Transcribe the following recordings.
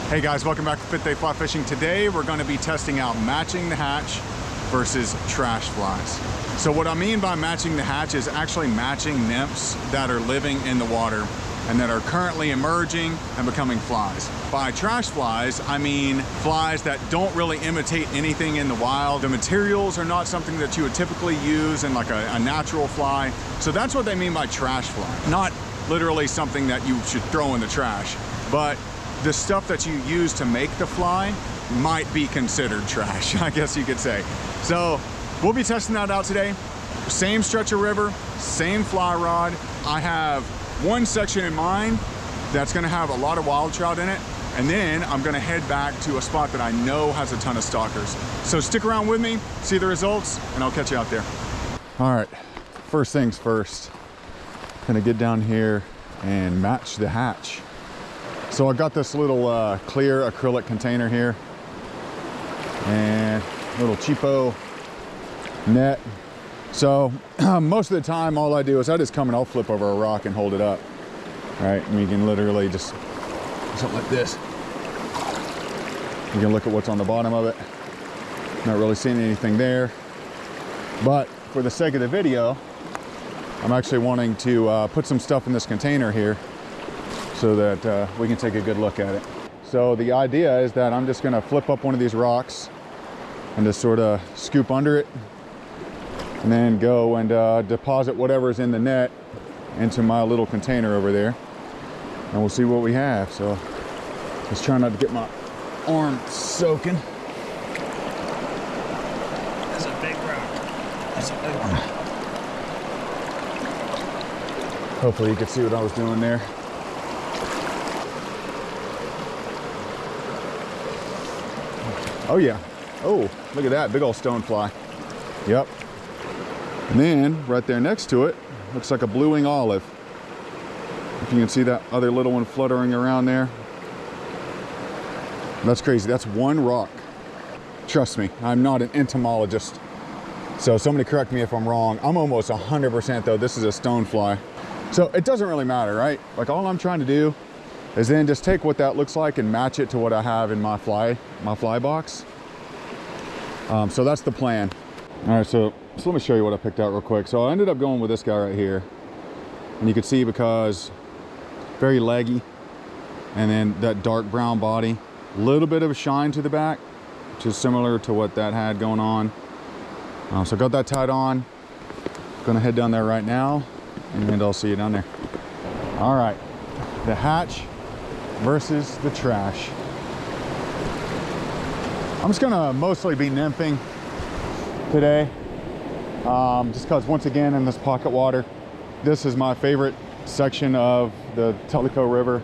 Hey guys, welcome back to Fifth Day Fly Fishing. Today we're going to be testing out matching the hatch versus trash flies. So what I mean by matching the hatch is actually matching nymphs that are living in the water and that are currently emerging and becoming flies. By trash flies, I mean flies that don't really imitate anything in the wild. The materials are not something that you would typically use in like a natural fly. So that's what they mean by trash fly. Not literally something that you should throw in the trash, but the stuff that you use to make the fly might be considered trash, I guess you could say. So we'll be testing that out today. Same stretch of river, same fly rod. I have one section in mind that's gonna have a lot of wild trout in it, and then I'm gonna head back to a spot that I know has a ton of stalkers. So stick around with me, see the results, and I'll catch you out there. All right, first things first. Gonna get down here and match the hatch. So I got this little clear acrylic container here and a little cheapo net. So most of the time all I do is I just come and I'll flip over a rock and hold it up. All right, and you can literally just something like this. You can look at what's on the bottom of it. Not really seeing anything there. But for the sake of the video, I'm actually wanting to put some stuff in this container here so that we can take a good look at it. So the idea is that I'm just gonna flip up one of these rocks and just sort of scoop under it and then go and deposit whatever's in the net into my little container over there. And we'll see what we have. So just trying not to get my arm soaking. That's a big rock. That's a big rock. Hopefully you can see what I was doing there. Oh yeah. Oh, look at that big old stonefly. Yep. And then right there next to it, looks like a blue wing olive. If you can see that other little one fluttering around there. That's crazy. That's one rock. Trust me, I'm not an entomologist. So somebody correct me if I'm wrong. I'm almost 100% though, this is a stonefly. So it doesn't really matter, right? Like all I'm trying to do is then just take what that looks like and match it to what I have in my fly box. So that's the plan. All right, so let me show you what I picked out real quick. So I ended up going with this guy right here. And you can see because very leggy, and then that dark brown body, a little bit of a shine to the back, which is similar to what that had going on. So I got that tied on. Gonna head down there right now, and I'll see you down there. All right, the hatch versus the trash. I'm just gonna mostly be nymphing today, just because once again in this pocket water, this is my favorite section of the Tellico River.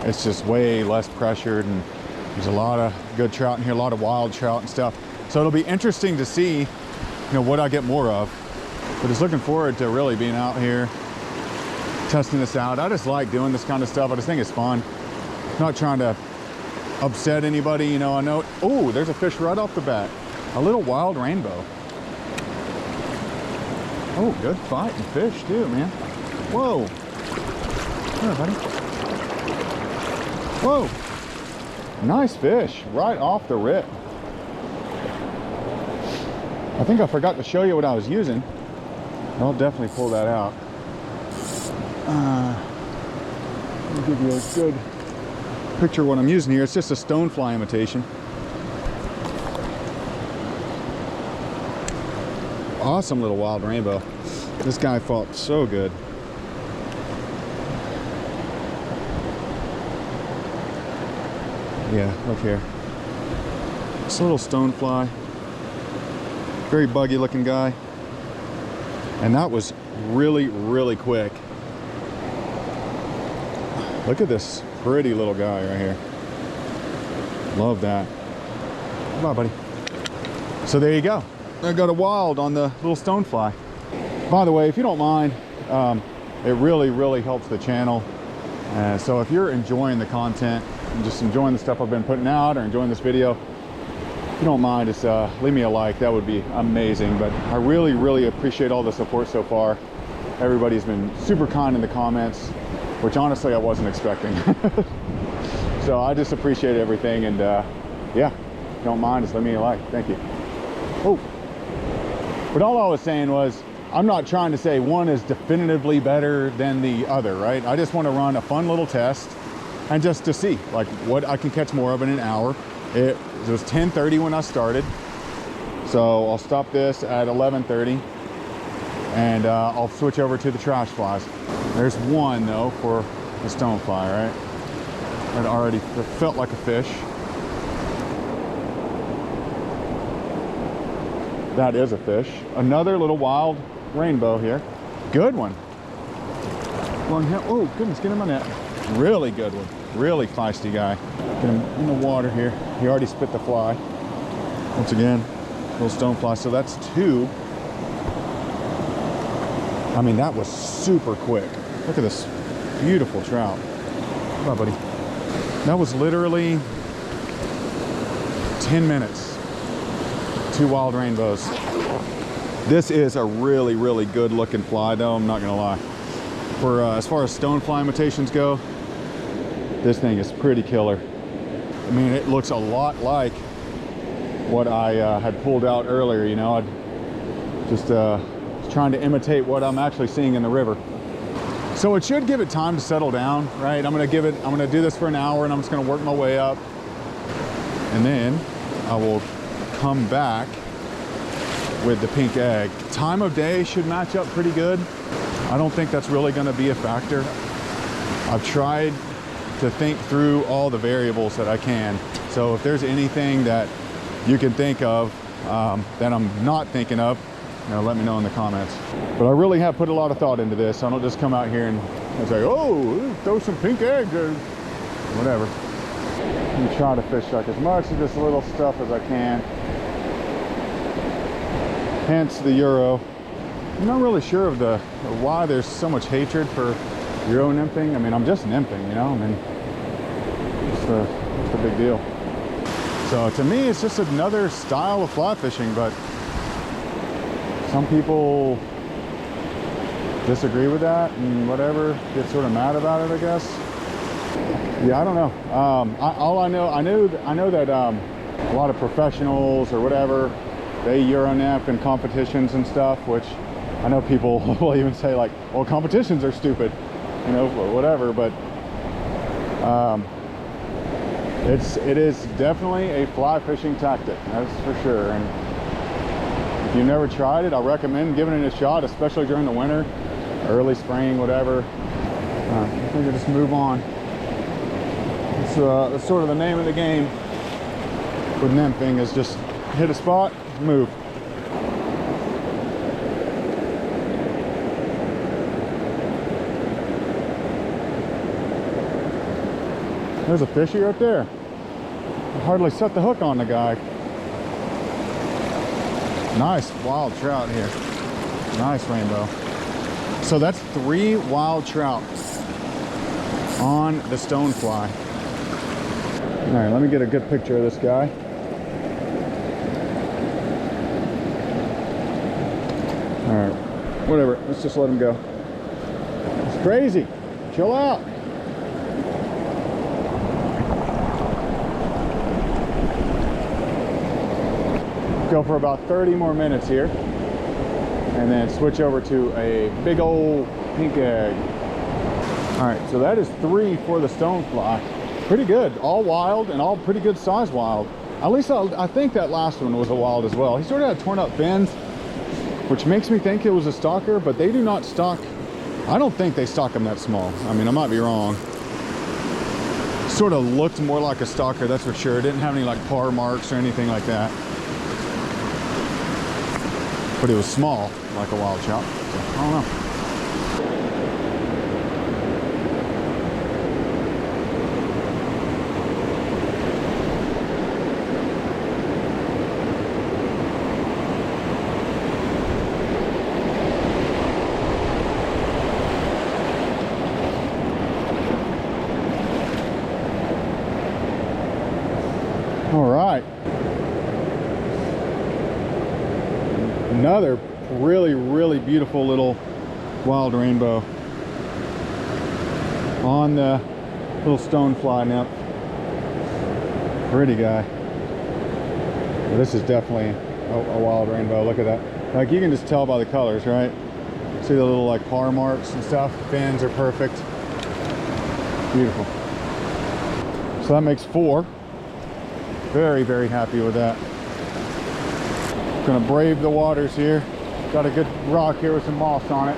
It's just way less pressured and there's a lot of good trout in here, a lot of wild trout and stuff. So it'll be interesting to see, what I get more of. But just looking forward to really being out here testing this out. I just like doing this kind of stuff. I just think it's fun. Not trying to upset anybody, I know. Oh, there's a fish right off the bat. A little wild rainbow. Oh, good fighting fish too, man. Whoa. Come here, buddy. Whoa. Nice fish right off the rip. I think I forgot to show you what I was using. I'll definitely pull that out. Let me give you a good picture of what I'm using here. It's just a stonefly imitation. Awesome little wild rainbow. This guy fought so good. Yeah, look here. This little stonefly. Very buggy looking guy. And that was really, really quick. Look at this pretty little guy right here. Love that. Come on, buddy. So there you go. I got a wild on the little stonefly. By the way, if you don't mind, it really, really helps the channel. So if you're enjoying the content and just enjoying the stuff I've been putting out or enjoying this video, if you don't mind, just leave me a like. That would be amazing. But I really, really appreciate all the support so far. Everybody's been super kind in the comments, which honestly I wasn't expecting. So I just appreciate everything, and yeah, don't mind, just let me a like. Thank you. Oh, but all I was saying was, I'm not trying to say one is definitively better than the other, right? I just want to run a fun little test and just to see like what I can catch more of in an hour. It was 10:30 when I started, so I'll stop this at 11:30, and I'll switch over to the trash flies. There's one though for the stonefly, right? It already felt like a fish. That is a fish. Another little wild rainbow here. Good one. Oh goodness, get him on net. Really good one. Really feisty guy. Get him in the water here. He already spit the fly. Once again, little stonefly. So that's two. I mean, that was super quick. Look at this beautiful trout. Come on, buddy. That was literally 10 minutes. Two wild rainbows. This is a really, really good looking fly though, I'm not gonna lie. For as far as stonefly imitations go, this thing is pretty killer. I mean, it looks a lot like what I had pulled out earlier, you know. I just trying to imitate what I'm actually seeing in the river. So it should give it time to settle down, right? I'm gonna do this for an hour, and I'm just gonna work my way up, and then I will come back with the pink egg. Time of day should match up pretty good. I don't think that's really going to be a factor. I've tried to think through all the variables that I can. So if there's anything that you can think of that I'm not thinking of, you know, let me know in the comments. But I really have put a lot of thought into this. So I don't just come out here and say, oh, throw some pink eggs or whatever. I'm trying to fish like as much of this little stuff as I can. Hence the Euro. I'm not really sure of why there's so much hatred for euronymphing. I mean, I'm just nymphing, you know. I mean, it's a big deal. So to me, it's just another style of fly fishing, but some people disagree with that and whatever, get sort of mad about it, I guess. Yeah, I don't know. I know that a lot of professionals or whatever, they Euronymph in competitions and stuff, which I know people will even say like, well, competitions are stupid, you know, whatever. But it is definitely a fly fishing tactic, that's for sure. And if you've never tried it, I recommend giving it a shot, especially during the winter, early spring, whatever. I think I'll just move on. That's sort of the name of the game with nymphing, is just hit a spot, move. There's a fishy right there. I hardly set the hook on the guy. Nice wild trout here. Nice rainbow. So that's 3 wild trout on the stonefly. All right, let me get a good picture of this guy. All right, whatever, let's just let him go. It's crazy, chill out. Go for about 30 more minutes here, and then switch over to a big old pink egg. All right, so that is 3 for the stonefly. Pretty good, all wild and all pretty good size wild. At least I think that last one was a wild as well. He sort of had torn up fins, which makes me think it was a stalker, but they do not stock. I don't think they stock them that small. I mean, I might be wrong. Sort of looked more like a stalker, that's for sure. It didn't have any like par marks or anything like that. But it was small, like a wild trout. So, I don't know. All right. Another really, really beautiful little wild rainbow on the little stonefly nymph. Pretty guy. Well, this is definitely a wild rainbow. Look at that. Like, you can just tell by the colors, right? See the little like paw marks and stuff. Fins are perfect. Beautiful. So that makes 4. Very, very happy with that. Gonna brave the waters here. Got a good rock here with some moss on it.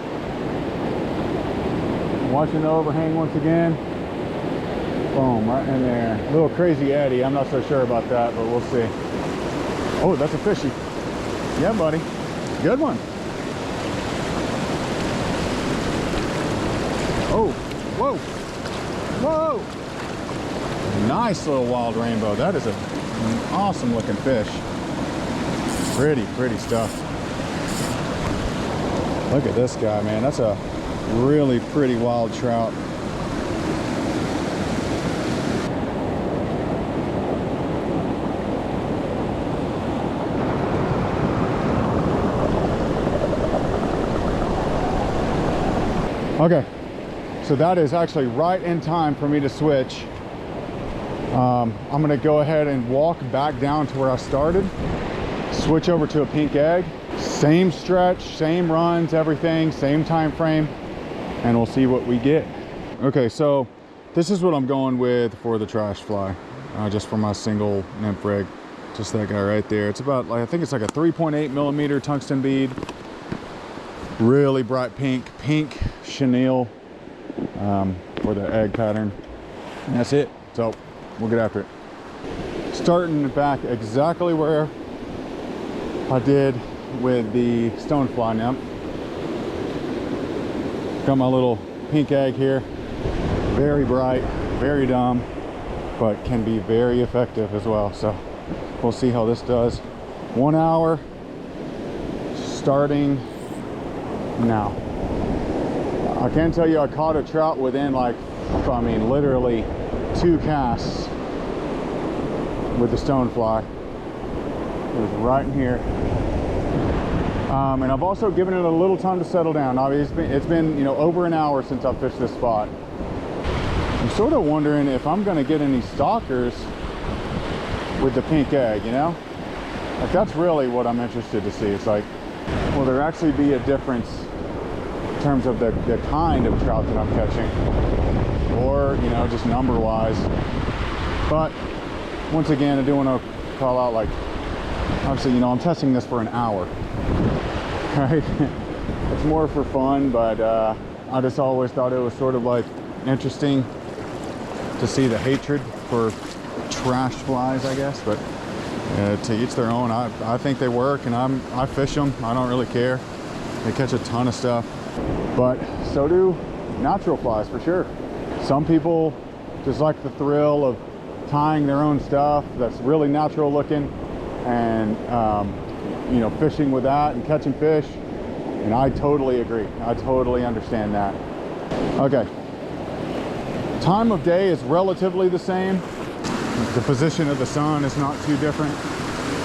Watching the overhang once again. Boom, right in there. A little crazy eddy. I'm not so sure about that, but we'll see. Oh, that's a fishy. Yeah, buddy. Good one. Oh, whoa. Whoa. Nice little wild rainbow. That is an awesome looking fish. Pretty stuff. Look at this guy, man. That's a really pretty wild trout. Okay, so that is actually right in time for me to switch. I'm gonna go ahead and walk back down to where I started, switch over to a pink egg, same stretch, same runs, everything, same time frame, and we'll see what we get. Okay, so this is what I'm going with for the trash fly, just for my single nymph rig. Just that guy right there. It's about, like, I think it's like a 3.8 millimeter tungsten bead. Really bright pink chenille for the egg pattern. And that's it. So we'll get after it. Starting back exactly where I did with the stonefly nymph. Got my little pink egg here. Very bright, very dumb, but can be very effective as well. So we'll see how this does. 1 hour starting now. I can tell you I caught a trout within, like, I mean, literally 2 casts with the stonefly. It was right in here. And I've also given it a little time to settle down. Obviously, it's been, you know, over an hour since I've fished this spot. I'm sort of wondering if I'm going to get any stalkers with the pink egg, you know? Like, that's really what I'm interested to see. It's like, will there actually be a difference in terms of the kind of trout that I'm catching? Or, you know, just number-wise. But, once again, I do want to call out, like, obviously, you know, I'm testing this for an hour. Right? It's more for fun, but I just always thought it was sort of like interesting to see the hatred for trash flies, I guess. But to each their own. I think they work, and I fish them. I don't really care. They catch a ton of stuff, but so do natural flies for sure. Some people just like the thrill of tying their own stuff that's really natural looking, and you know, fishing with that and catching fish. And I totally agree. I totally understand that. Okay, time of day is relatively the same. The position of the sun is not too different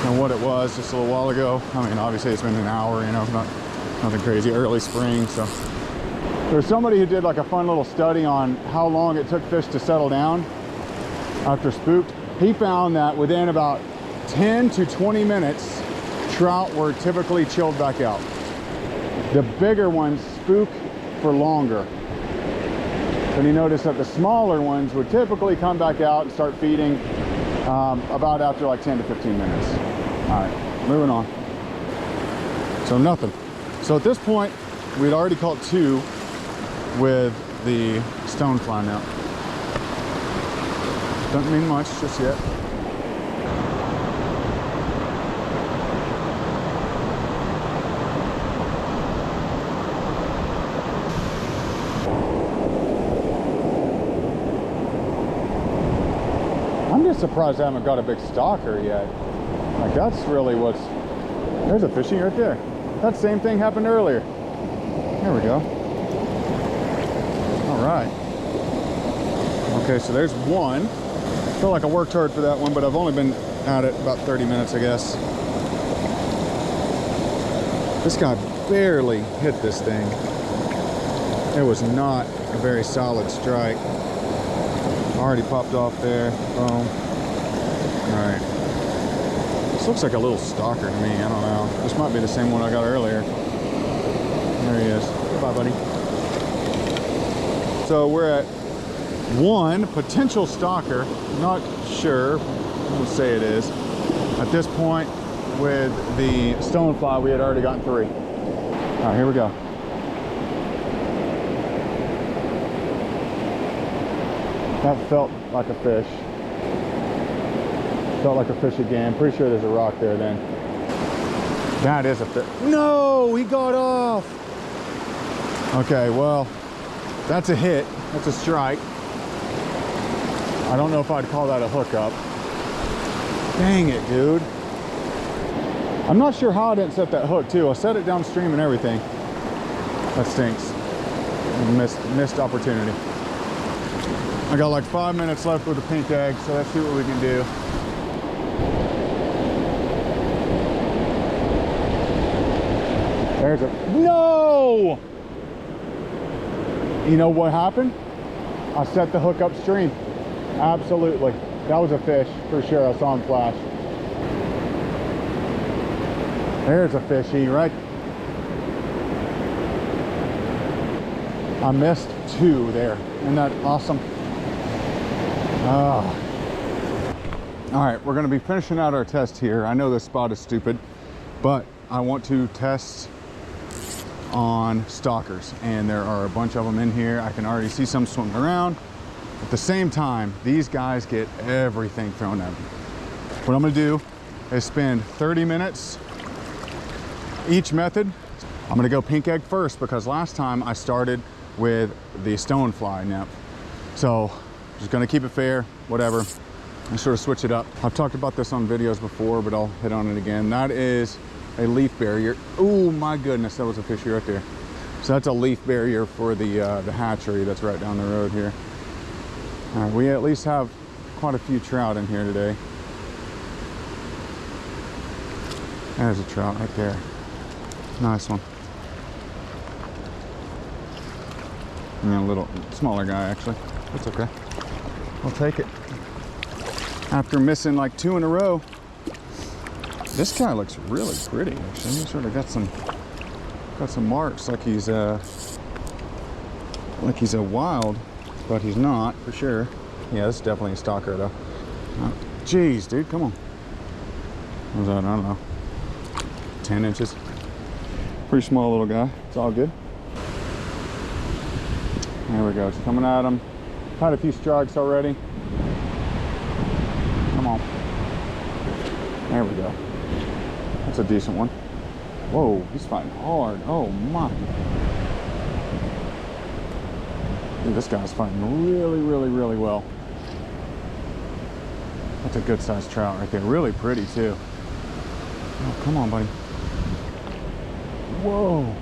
than what it was just a little while ago. I mean, obviously it's been an hour, you know, nothing crazy, early spring. So there's somebody who did like a fun little study on how long it took fish to settle down after spooked. He found that within about 10 to 20 minutes, trout were typically chilled back out. The bigger ones spook for longer. And you notice that the smaller ones would typically come back out and start feeding about after like 10 to 15 minutes. All right, moving on. So nothing. So at this point, we'd already caught 2 with the stonefly now. Doesn't mean much just yet. I'm just surprised I haven't got a big stalker yet. Like, that's really what's... There's a fishy right there. That same thing happened earlier. There we go. All right. Okay, so there's one. I feel like I worked hard for that one, but I've only been at it about 30 minutes, I guess. This guy barely hit this thing. It was not a very solid strike. Already popped off there. Boom. All right. This looks like a little stalker to me. I don't know. This might be the same one I got earlier. There he is. Goodbye, buddy. So we're at one potential stalker. Not sure. We'll say it is. At this point, with the stonefly, we had already gotten 3. All right, here we go. That felt like a fish. Felt like a fish again. Pretty sure there's a rock there then. That is a fish. No, he got off. Okay, well, that's a hit. That's a strike. I don't know if I'd call that a hookup. Dang it, dude. I'm not sure how I didn't set that hook too. I set it downstream and everything. That stinks. Missed opportunity. I got like 5 minutes left with the pink egg, so let's see what we can do. There's a, no! You know what happened? I set the hook upstream. Absolutely. That was a fish, for sure. I saw him flash. There's a fishy, right? I missed 2 there. Isn't that awesome? All right, we're gonna be finishing out our test here. I know this spot is stupid, but I want to test on stalkers, and there are a bunch of them in here. I can already see some swimming around. At the same time, these guys get everything thrown at them. What I'm gonna do is spend 30 minutes each method. I'm gonna go pink egg first because last time I started with the stonefly nymph. So just gonna keep it fair, whatever, and sort of switch it up. I've talked about this on videos before, but I'll hit on it again. That is a leaf barrier. Oh my goodness, that was a fishy right there. So that's a leaf barrier for the hatchery that's right down the road here. All right, we at least have quite a few trout in here today. There's a trout right there. Nice one. And a little smaller guy actually. That's okay. I'll take it. After missing like 2 in a row. This guy looks really pretty actually. He's sort of got some marks like he's a wild, but he's not for sure. Yeah, this is definitely a stalker though. Jeez, dude, come on. What was that? I don't know. 10 inches. Pretty small little guy. It's all good. There we go. It's coming at him. Had a few strikes already. Come on. There we go. That's a decent one. Whoa, he's fighting hard. Oh my. Dude, this guy's fighting really, really, really well. That's a good sized trout right there. Really pretty too. Oh, come on, buddy. Whoa.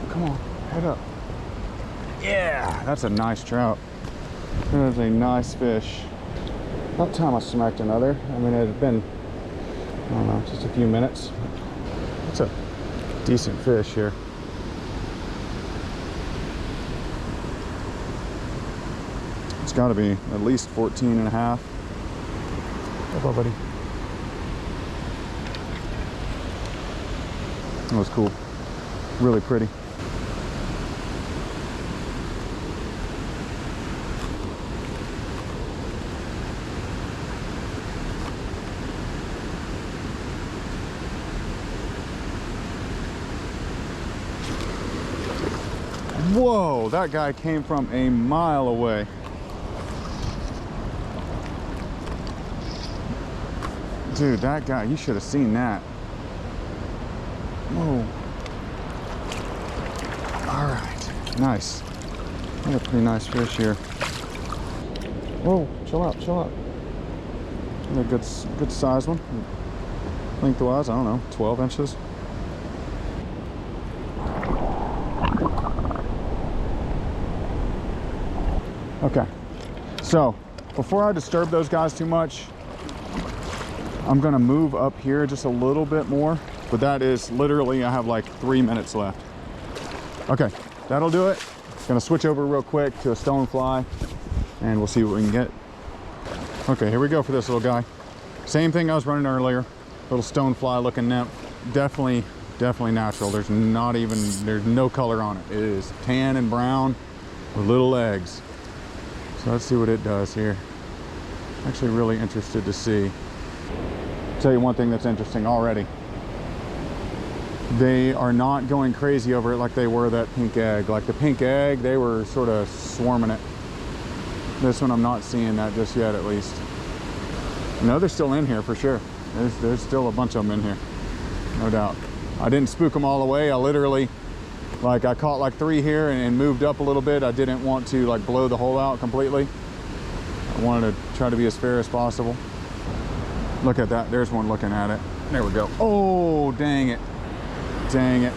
Come on, head up. Yeah, that's a nice trout. That is a nice fish. About time I smacked another. I mean, it had been, I don't know, just a few minutes. It's a decent fish here. It's got to be at least 14 and a half. Come on, buddy. That was cool. Really pretty. Whoa, that guy came from a mile away. Dude, that guy, you should have seen that. Whoa. All right, nice. Got a pretty nice fish here. Whoa, chill out, chill out. Got a good size one. Lengthwise, I don't know, 12 inches. Okay, so before I disturb those guys too much, I'm gonna move up here just a little bit more, but that is literally, I have like 3 minutes left. Okay, that'll do it. Gonna switch over real quick to a stonefly and we'll see what we can get. Okay, here we go for this little guy. Same thing I was running earlier. Little stonefly looking nymph. Definitely natural. There's no color on it. It is tan and brown with little legs. So let's see what it does here. Actually really interested to see. Tell you one thing that's interesting already. They are not going crazy over it like they were that pink egg. Like the pink egg, they were sort of swarming it. This one I'm not seeing that just yet, at least. No, they're still in here for sure. There's still a bunch of them in here, no doubt. I didn't spook them all away. I literally, like, I caught like 3 here and moved up a little bit. I didn't want to like blow the hole out completely. I wanted to try to be as fair as possible. Look at that. There's one looking at it. There we go. Oh, dang it. Dang it.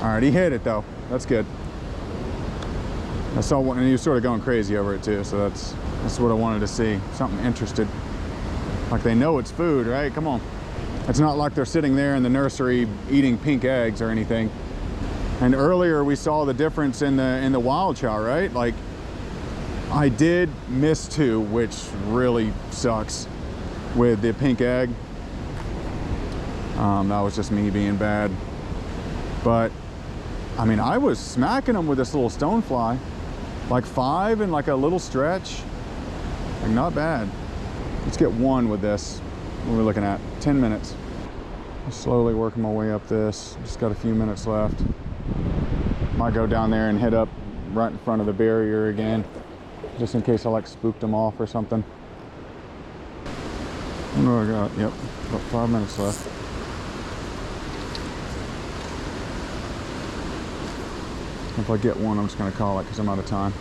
All right, he hit it though. That's good. I saw one and he was sort of going crazy over it too. So that's what I wanted to see. Something interested. Like they know it's food, right? Come on. It's not like they're sitting there in the nursery eating pink eggs or anything. And earlier we saw the difference in the wild trout, right? Like I did miss 2, which really sucks with the pink egg. That was just me being bad. But I mean, I was smacking them with this little stonefly, like 5 in like a little stretch. Like not bad. Let's get 1 with this. What are we looking at? 10 minutes. I'm slowly working my way up this. Just got a few minutes left. Might go down there and hit up right in front of the barrier again, just in case I like spooked them off or something. What do I got? Yep, about 5 minutes left. If I get one, I'm just gonna call it because I'm out of time.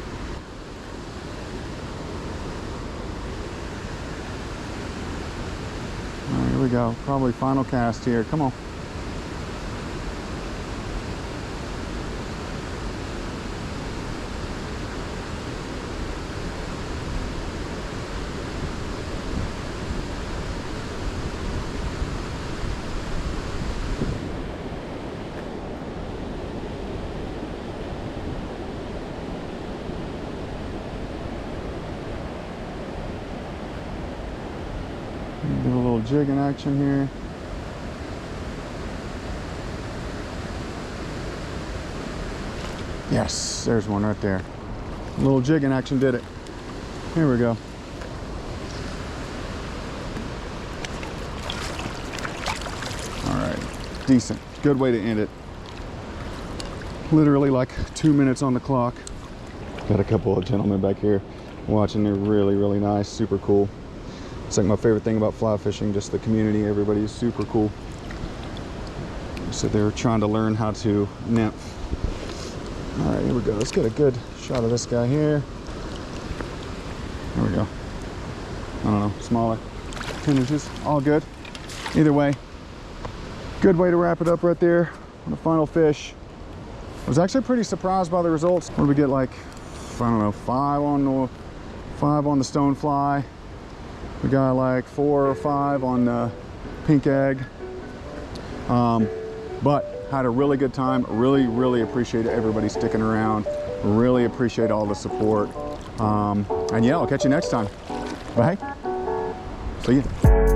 All right, here we go. Probably final cast here. Come on. Do a little jig in action here. Yes, there's one right there. A little jig in action did it. Here we go. All right, decent. Good way to end it. Literally like 2 minutes on the clock. Got a couple of gentlemen back here watching. They're really nice, super cool. It's like my favorite thing about fly fishing, just the community. Everybody is super cool. So they're trying to learn how to nymph. All right, here we go. Let's get a good shot of this guy here. There we go. I don't know, smaller, 10 inches, all good. Either way, good way to wrap it up right there on the final fish. I was actually pretty surprised by the results. What did we get, like, I don't know, 5 on the stonefly. We got like 4 or 5 on the pink egg. But had a really good time. Really appreciate everybody sticking around. Really appreciate all the support. And yeah, I'll catch you next time. Bye. See you.